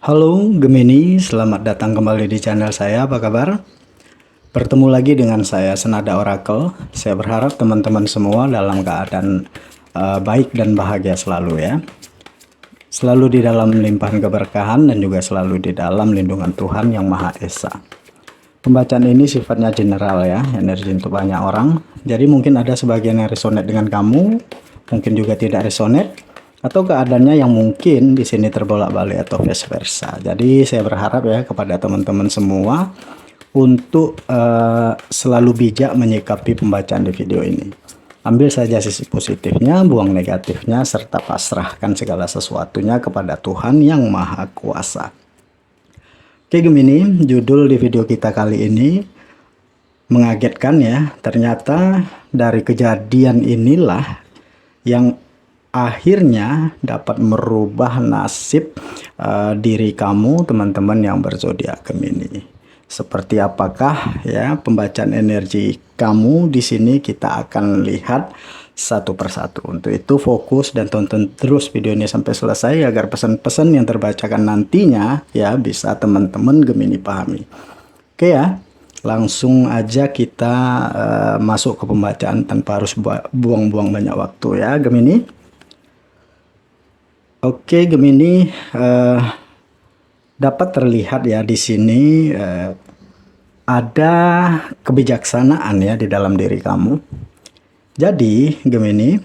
Halo Gemini, selamat datang kembali di channel saya. Apa kabar? Bertemu lagi dengan saya Senada Oracle. Saya berharap teman-teman semua dalam keadaan baik dan bahagia selalu ya. Selalu di dalam limpahan keberkahan dan juga selalu di dalam lindungan Tuhan Yang Maha Esa. Pembacaan ini sifatnya general ya, energi untuk banyak orang. Jadi mungkin ada sebagian yang resonate dengan kamu, mungkin juga tidak resonate, atau keadaannya yang mungkin di sini terbolak-balik atau vice versa. Jadi saya berharap ya kepada teman-teman semua untuk selalu bijak menyikapi pembacaan di video ini. Ambil saja sisi positifnya, buang negatifnya, serta pasrahkan segala sesuatunya kepada Tuhan Yang Maha Kuasa. Oke Gemini, judul di video kita kali ini mengagetkan ya. Ternyata dari kejadian inilah yang akhirnya dapat merubah nasib diri kamu teman-teman yang berzodiak Gemini. Seperti apakah ya pembacaan energi kamu di sini, kita akan lihat satu persatu. Untuk itu fokus dan tonton terus video ini sampai selesai agar pesan-pesan yang terbacakan nantinya ya bisa teman-teman Gemini pahami. Oke ya, langsung aja kita masuk ke pembacaan tanpa harus buang-buang banyak waktu ya Gemini. Oke Gemini, dapat terlihat ya di sini ada kebijaksanaan ya di dalam diri kamu. Jadi Gemini,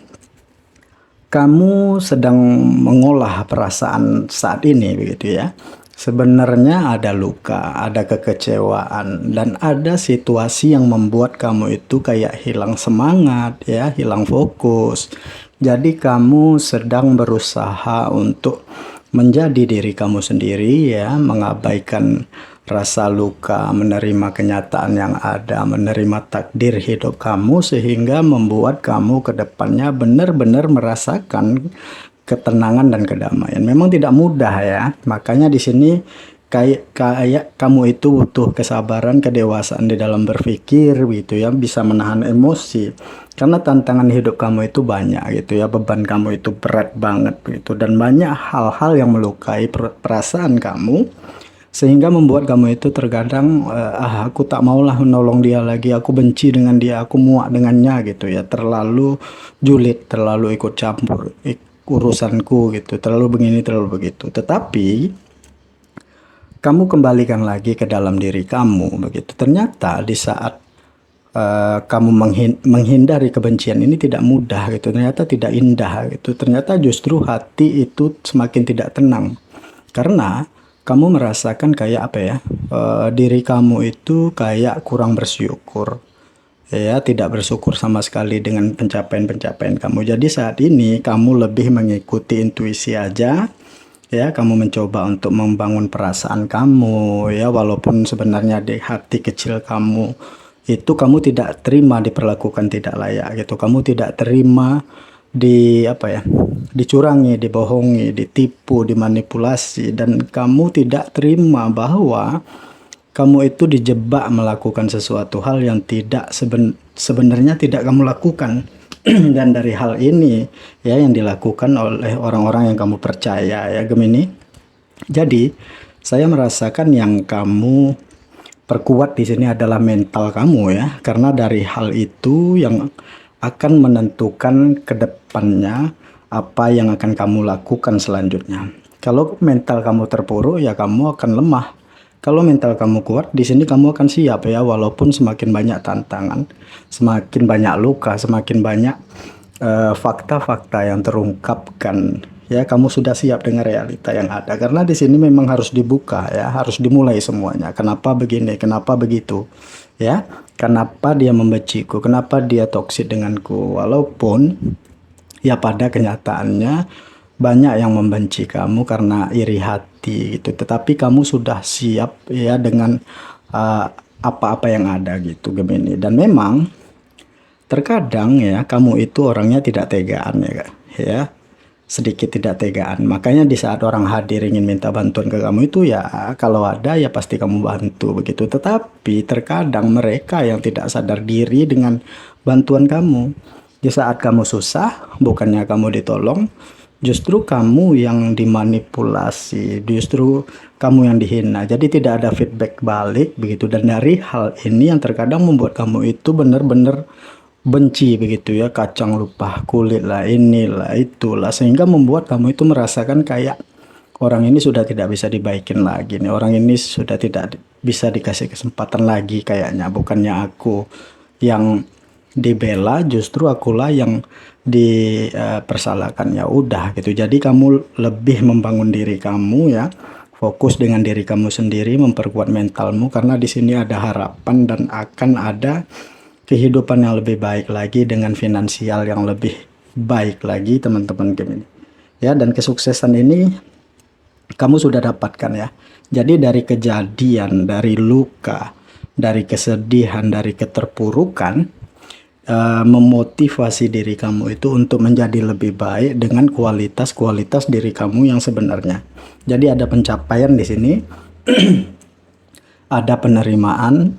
kamu sedang mengolah perasaan saat ini begitu ya. Sebenarnya ada luka, ada kekecewaan, dan ada situasi yang membuat kamu itu kayak hilang semangat ya, hilang fokus. Jadi kamu sedang berusaha untuk menjadi diri kamu sendiri ya, mengabaikan rasa luka, menerima kenyataan yang ada, menerima takdir hidup kamu, sehingga membuat kamu ke depannya benar-benar merasakan ketenangan dan kedamaian. Memang tidak mudah ya, makanya di sini kayak kamu itu butuh kesabaran, kedewasaan di dalam berpikir gitu ya, bisa menahan emosi. Karena tantangan hidup kamu itu banyak gitu ya, beban kamu itu berat banget gitu, dan banyak hal-hal yang melukai perasaan kamu, sehingga membuat kamu itu terkadang aku tak maulah menolong dia lagi, aku benci dengan dia, aku muak dengannya gitu ya, terlalu julid, terlalu ikut campur urusanku gitu, terlalu begini, terlalu begitu. Tetapi kamu kembalikan lagi ke dalam diri kamu begitu. Ternyata di saat kamu menghindari kebencian ini tidak mudah gitu, ternyata tidak indah gitu, ternyata justru hati itu semakin tidak tenang karena kamu merasakan kayak apa ya, diri kamu itu kayak kurang bersyukur ya, tidak bersyukur sama sekali dengan pencapaian-pencapaian kamu. Jadi saat ini kamu lebih mengikuti intuisi aja ya, kamu mencoba untuk membangun perasaan kamu ya, walaupun sebenarnya di hati kecil kamu itu kamu tidak terima diperlakukan tidak layak gitu, kamu tidak terima dicurangi, dibohongi, ditipu, dimanipulasi, dan kamu tidak terima bahwa kamu itu dijebak melakukan sesuatu hal yang sebenarnya tidak kamu lakukan. Dan dari hal ini ya yang dilakukan oleh orang-orang yang kamu percaya ya Gemini. Jadi saya merasakan yang kamu perkuat di sini adalah mental kamu ya, karena dari hal itu yang akan menentukan ke depannya apa yang akan kamu lakukan selanjutnya. Kalau mental kamu terpuruk ya kamu akan lemah. Kalau mental kamu kuat, di sini kamu akan siap ya, walaupun semakin banyak tantangan, semakin banyak luka, semakin banyak fakta-fakta yang terungkapkan ya, kamu sudah siap dengan realita yang ada. Karena di sini memang harus dibuka ya, harus dimulai semuanya. Kenapa begini, kenapa begitu ya, kenapa dia membenciku, kenapa dia toksik denganku, walaupun ya pada kenyataannya banyak yang membenci kamu karena iri hati gitu, tetapi kamu sudah siap ya dengan apa-apa yang ada gitu Gemini. Dan memang terkadang ya kamu itu orangnya tidak tegaan ya, sedikit tidak tegaan. Makanya di saat orang hadir ingin minta bantuan ke kamu itu ya, kalau ada ya pasti kamu bantu begitu. Tetapi terkadang mereka yang tidak sadar diri dengan bantuan kamu. Di saat kamu susah, bukannya kamu ditolong, justru kamu yang dimanipulasi, justru kamu yang dihina. Jadi tidak ada feedback balik begitu. Dan dari hal ini yang terkadang membuat kamu itu benar-benar benci begitu ya, kacang lupa kulit lah, inilah itulah, sehingga membuat kamu itu merasakan kayak orang ini sudah tidak bisa dibaikin lagi nih, orang ini sudah tidak bisa dikasih kesempatan lagi kayaknya. Bukannya aku yang dibela, justru akulah yang dipersalahkan. Ya udah gitu. Jadi kamu lebih membangun diri kamu ya, fokus dengan diri kamu sendiri, memperkuat mentalmu, karena di sini ada harapan dan akan ada kehidupan yang lebih baik lagi dengan finansial yang lebih baik lagi teman-teman Gemini. Ya, dan kesuksesan ini kamu sudah dapatkan ya. Jadi dari kejadian, dari luka, dari kesedihan, dari keterpurukan, memotivasi diri kamu itu untuk menjadi lebih baik dengan kualitas-kualitas diri kamu yang sebenarnya. Jadi ada pencapaian di sini, ada penerimaan,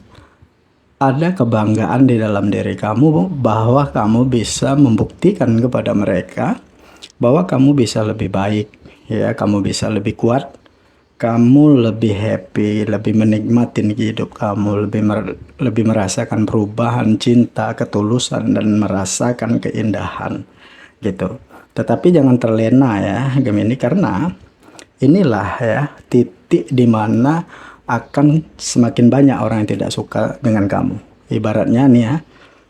ada kebanggaan di dalam diri kamu bahwa kamu bisa membuktikan kepada mereka bahwa kamu bisa lebih baik, ya, kamu bisa lebih kuat, kamu lebih happy, lebih menikmati hidup kamu, lebih merasakan perubahan, cinta, ketulusan, dan merasakan keindahan gitu. Tetapi jangan terlena ya Gemini, karena inilah ya titik di mana akan semakin banyak orang yang tidak suka dengan kamu. Ibaratnya nih ya,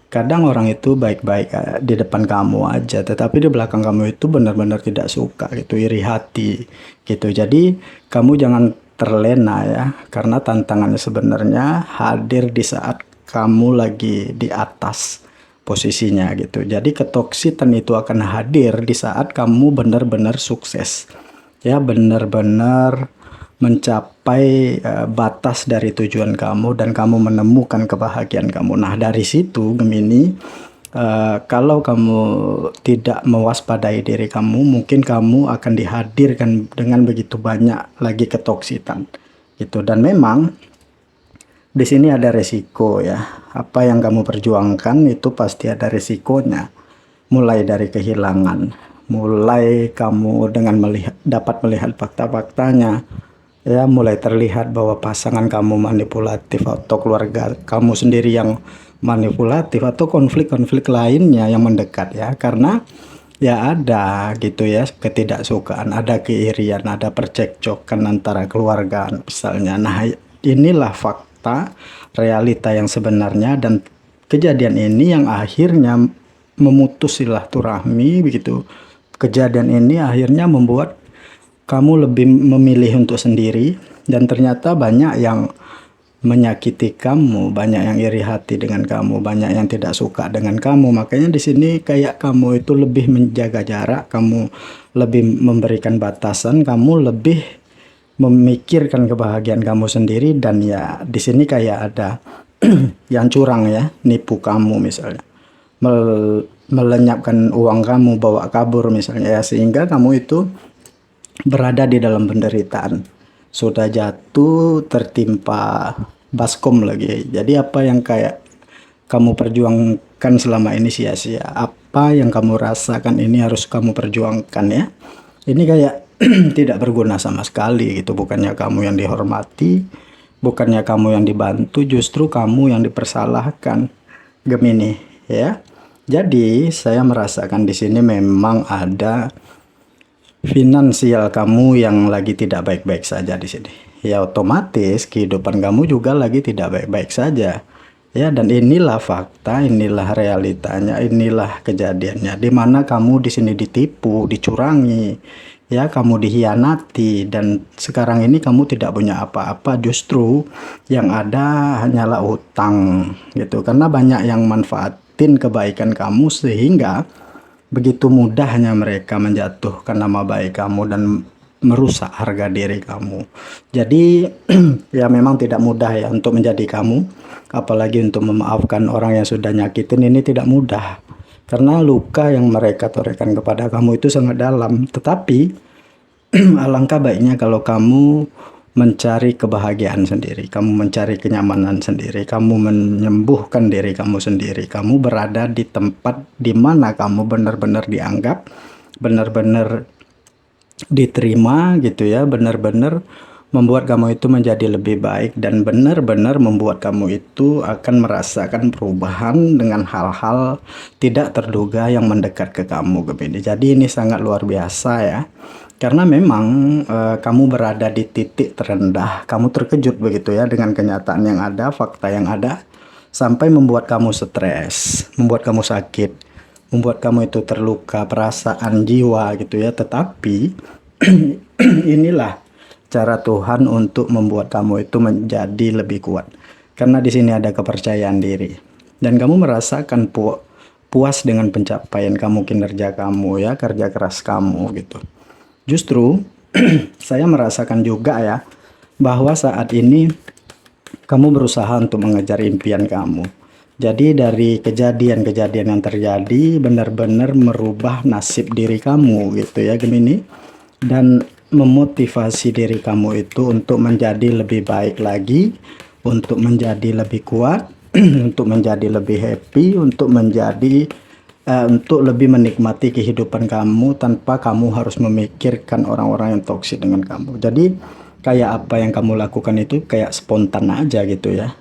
kadang orang itu baik-baik di depan kamu aja, tetapi di belakang kamu itu benar-benar tidak suka gitu, iri hati gitu. Jadi kamu jangan terlena ya, karena tantangannya sebenarnya hadir di saat kamu lagi di atas posisinya gitu. Jadi ketoksitan itu akan hadir di saat kamu benar-benar sukses ya, benar-benar mencapai batas dari tujuan kamu dan kamu menemukan kebahagiaan kamu. Nah, dari situ Gemini, kalau kamu tidak mewaspadai diri kamu, mungkin kamu akan dihadirkan dengan begitu banyak lagi ketoksitan gitu. Dan memang di sini ada resiko ya. Apa yang kamu perjuangkan itu pasti ada resikonya. Mulai dari kehilangan, mulai kamu dengan dapat melihat fakta-faktanya, ya, mulai terlihat bahwa pasangan kamu manipulatif atau keluarga kamu sendiri yang manipulatif atau konflik-konflik lainnya yang mendekat ya, karena ya ada gitu ya ketidaksukaan, ada keirian, ada percekcokan antara keluarga misalnya. Nah, inilah fakta realita yang sebenarnya, dan kejadian ini yang akhirnya memutus silaturahmi begitu. Kejadian ini akhirnya membuat kamu lebih memilih untuk sendiri, dan ternyata banyak yang menyakiti kamu, banyak yang iri hati dengan kamu, banyak yang tidak suka dengan kamu. Makanya di sini kayak kamu itu lebih menjaga jarak, kamu lebih memberikan batasan, kamu lebih memikirkan kebahagiaan kamu sendiri. Dan ya di sini kayak ada yang curang ya, nipu kamu misalnya, melenyapkan uang kamu, bawa kabur misalnya ya, sehingga kamu itu berada di dalam penderitaan, sudah jatuh tertimpa baskom lagi. Jadi apa yang kayak kamu perjuangkan selama ini sia-sia, apa yang kamu rasakan ini harus kamu perjuangkan ya, ini kayak tidak berguna sama sekali gitu. Bukannya kamu yang dihormati, bukannya kamu yang dibantu, justru kamu yang dipersalahkan Gemini ya. Jadi saya merasakan di sini memang ada finansial kamu yang lagi tidak baik-baik saja di sini. Ya otomatis kehidupan kamu juga lagi tidak baik-baik saja. Ya, dan inilah fakta, inilah realitanya, inilah kejadiannya, di mana kamu di sini ditipu, dicurangi, ya, kamu dihianati, dan sekarang ini kamu tidak punya apa-apa, justru yang ada hanyalah utang gitu. Karena banyak yang manfaatin kebaikan kamu, sehingga begitu mudahnya mereka menjatuhkan nama baik kamu dan merusak harga diri kamu. Jadi ya memang tidak mudah ya untuk menjadi kamu, apalagi untuk memaafkan orang yang sudah nyakitin. Ini tidak mudah, karena luka yang mereka torehkan kepada kamu itu sangat dalam. Tetapi alangkah baiknya kalau kamu mencari kebahagiaan sendiri, kamu mencari kenyamanan sendiri, kamu menyembuhkan diri kamu sendiri, kamu berada di tempat di mana kamu benar-benar dianggap, benar-benar diterima gitu ya, benar-benar membuat kamu itu menjadi lebih baik dan benar-benar membuat kamu itu akan merasakan perubahan dengan hal-hal tidak terduga yang mendekat ke kamu Gemini. Jadi ini sangat luar biasa ya. Karena memang kamu berada di titik terendah, kamu terkejut begitu ya dengan kenyataan yang ada, fakta yang ada, sampai membuat kamu stres, membuat kamu sakit, membuat kamu itu terluka, perasaan jiwa gitu ya. Tetapi inilah cara Tuhan untuk membuat kamu itu menjadi lebih kuat. Karena di sini ada kepercayaan diri. Dan kamu merasakan puas dengan pencapaian kamu, kinerja kamu ya, kerja keras kamu gitu. Justru saya merasakan juga ya bahwa saat ini kamu berusaha untuk mengejar impian kamu. Jadi dari kejadian-kejadian yang terjadi benar-benar merubah nasib diri kamu gitu ya Gemini. Dan memotivasi diri kamu itu untuk menjadi lebih baik lagi, untuk menjadi lebih kuat, untuk menjadi lebih happy, untuk lebih menikmati kehidupan kamu tanpa kamu harus memikirkan orang-orang yang toksik dengan kamu. Jadi kayak apa yang kamu lakukan itu kayak spontan aja gitu ya.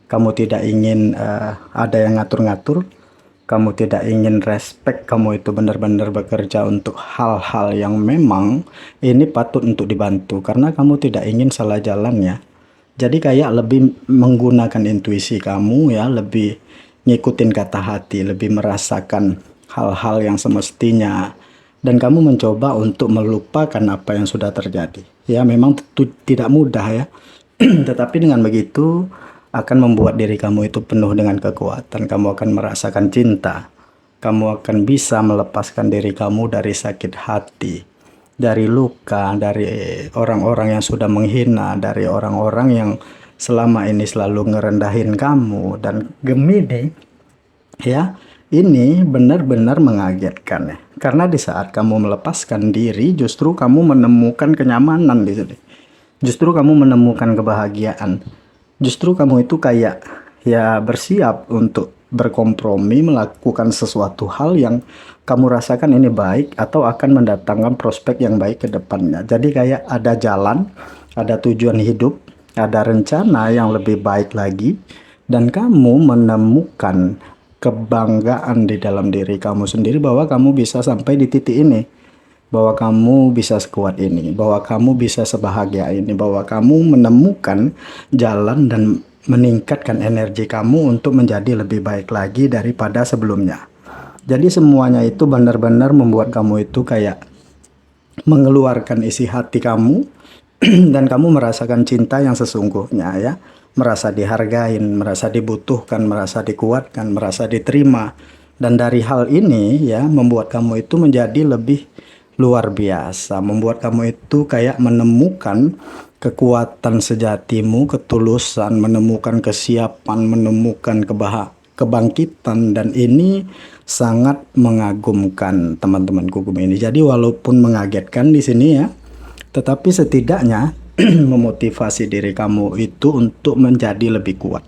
Kamu tidak ingin ada yang ngatur-ngatur, kamu tidak ingin respect, kamu itu benar-benar bekerja untuk hal-hal yang memang ini patut untuk dibantu karena kamu tidak ingin salah jalan ya. Jadi kayak lebih menggunakan intuisi kamu ya, lebih ngikutin kata hati, lebih merasakan hal-hal yang semestinya, dan kamu mencoba untuk melupakan apa yang sudah terjadi. Ya memang tentu tidak mudah ya, tetapi dengan begitu akan membuat diri kamu itu penuh dengan kekuatan. Kamu akan merasakan cinta. Kamu akan bisa melepaskan diri kamu dari sakit hati, dari luka, dari orang-orang yang sudah menghina, dari orang-orang yang selama ini selalu ngerendahin kamu. Dan Gemini ya, ini benar-benar mengagetkan ya. Karena di saat kamu melepaskan diri, justru kamu menemukan kenyamanan di sini. Justru kamu menemukan kebahagiaan. Justru kamu itu kayak ya bersiap untuk berkompromi melakukan sesuatu hal yang kamu rasakan ini baik atau akan mendatangkan prospek yang baik ke depannya. Jadi kayak ada jalan, ada tujuan hidup, ada rencana yang lebih baik lagi, dan kamu menemukan kebanggaan di dalam diri kamu sendiri bahwa kamu bisa sampai di titik ini, bahwa kamu bisa sekuat ini, bahwa kamu bisa sebahagia ini, bahwa kamu menemukan jalan dan meningkatkan energi kamu untuk menjadi lebih baik lagi daripada sebelumnya. Jadi semuanya itu benar-benar membuat kamu itu kayak mengeluarkan isi hati kamu dan kamu merasakan cinta yang sesungguhnya ya. Merasa dihargain, merasa dibutuhkan, merasa dikuatkan, merasa diterima. Dan dari hal ini ya membuat kamu itu menjadi lebih luar biasa, membuat kamu itu kayak menemukan kekuatan sejatimu, ketulusan, menemukan kesiapan, menemukan kebangkitan, dan ini sangat mengagumkan teman-temanku Gemini. Jadi walaupun mengagetkan di sini ya, tetapi setidaknya memotivasi diri kamu itu untuk menjadi lebih kuat.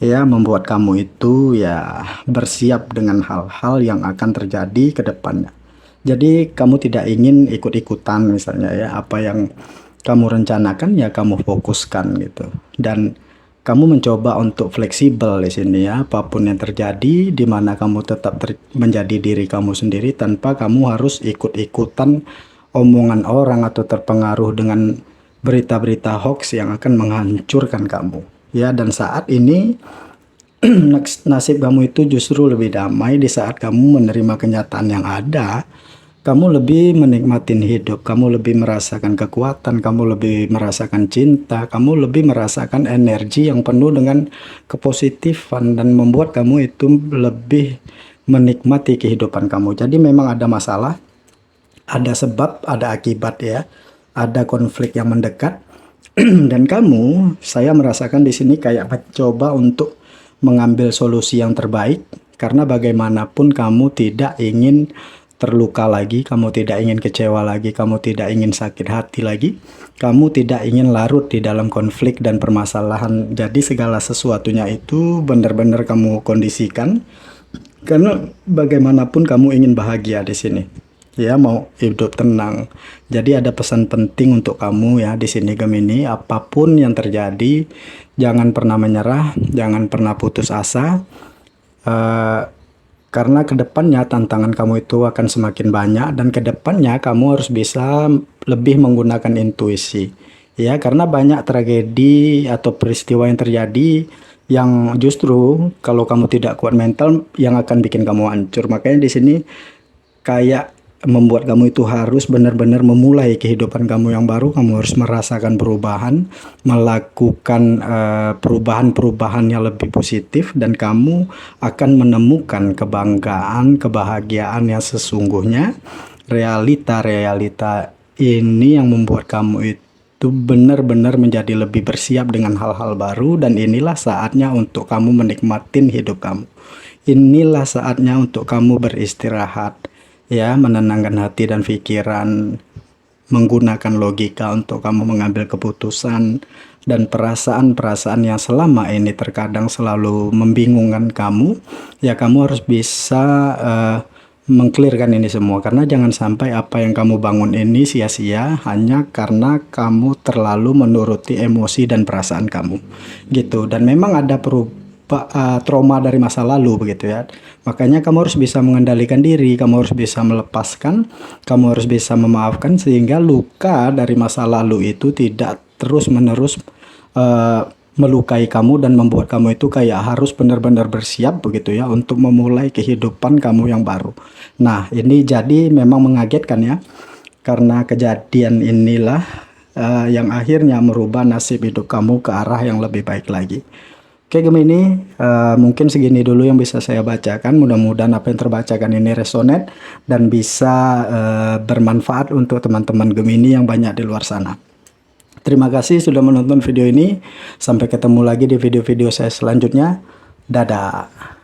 Ya, membuat kamu itu ya bersiap dengan hal-hal yang akan terjadi ke depannya. Jadi kamu tidak ingin ikut-ikutan misalnya ya, apa yang kamu rencanakan ya kamu fokuskan gitu. Dan kamu mencoba untuk fleksibel di sini ya, apapun yang terjadi, di mana kamu tetap menjadi diri kamu sendiri tanpa kamu harus ikut-ikutan omongan orang atau terpengaruh dengan berita-berita hoax yang akan menghancurkan kamu. Ya, dan saat ini nasib kamu itu justru lebih damai di saat kamu menerima kenyataan yang ada. Kamu lebih menikmatin hidup, kamu lebih merasakan kekuatan, kamu lebih merasakan cinta, kamu lebih merasakan energi yang penuh dengan kepositifan dan membuat kamu itu lebih menikmati kehidupan kamu. Jadi memang ada masalah, ada sebab, ada akibat ya, ada konflik yang mendekat. Dan kamu, saya merasakan di sini kayak mencoba untuk mengambil solusi yang terbaik, karena bagaimanapun kamu tidak ingin terluka lagi, kamu tidak ingin kecewa lagi, kamu tidak ingin sakit hati lagi, kamu tidak ingin larut di dalam konflik dan permasalahan. Jadi segala sesuatunya itu benar-benar kamu kondisikan, karena bagaimanapun kamu ingin bahagia di sini. ya, mau hidup tenang. Jadi ada pesan penting untuk kamu ya di sini Gemini, apapun yang terjadi, jangan pernah menyerah, jangan pernah putus asa. Eh, karena kedepannya tantangan kamu itu akan semakin banyak dan kedepannya kamu harus bisa lebih menggunakan intuisi. Ya, karena banyak tragedi atau peristiwa yang terjadi yang justru kalau kamu tidak kuat mental yang akan bikin kamu hancur. Makanya di sini kayak membuat kamu itu harus benar-benar memulai kehidupan kamu yang baru. Kamu harus merasakan perubahan, melakukan perubahan-perubahan yang lebih positif, dan kamu akan menemukan kebanggaan, kebahagiaan yang sesungguhnya. Realita-realita ini yang membuat kamu itu benar-benar menjadi lebih bersiap dengan hal-hal baru, dan inilah saatnya untuk kamu menikmatin hidup kamu. Inilah saatnya untuk kamu beristirahat, ya, menenangkan hati dan pikiran, menggunakan logika untuk kamu mengambil keputusan, dan perasaan-perasaan yang selama ini terkadang selalu membingungkan kamu, ya kamu harus bisa mengklirkan ini semua, karena jangan sampai apa yang kamu bangun ini sia-sia hanya karena kamu terlalu menuruti emosi dan perasaan kamu gitu. Dan memang ada trauma dari masa lalu begitu ya, makanya kamu harus bisa mengendalikan diri, kamu harus bisa melepaskan, kamu harus bisa memaafkan, sehingga luka dari masa lalu itu tidak terus-menerus melukai kamu dan membuat kamu itu kayak harus benar-benar bersiap begitu ya untuk memulai kehidupan kamu yang baru. Nah, ini jadi memang mengagetkan ya, karena kejadian inilah yang akhirnya merubah nasib hidup kamu ke arah yang lebih baik lagi. Oke Gemini, mungkin segini dulu yang bisa saya bacakan. Mudah-mudahan apa yang terbacakan ini resonate dan bisa bermanfaat untuk teman-teman Gemini yang banyak di luar sana. Terima kasih sudah menonton video ini. Sampai ketemu lagi di video-video saya selanjutnya. Dadah.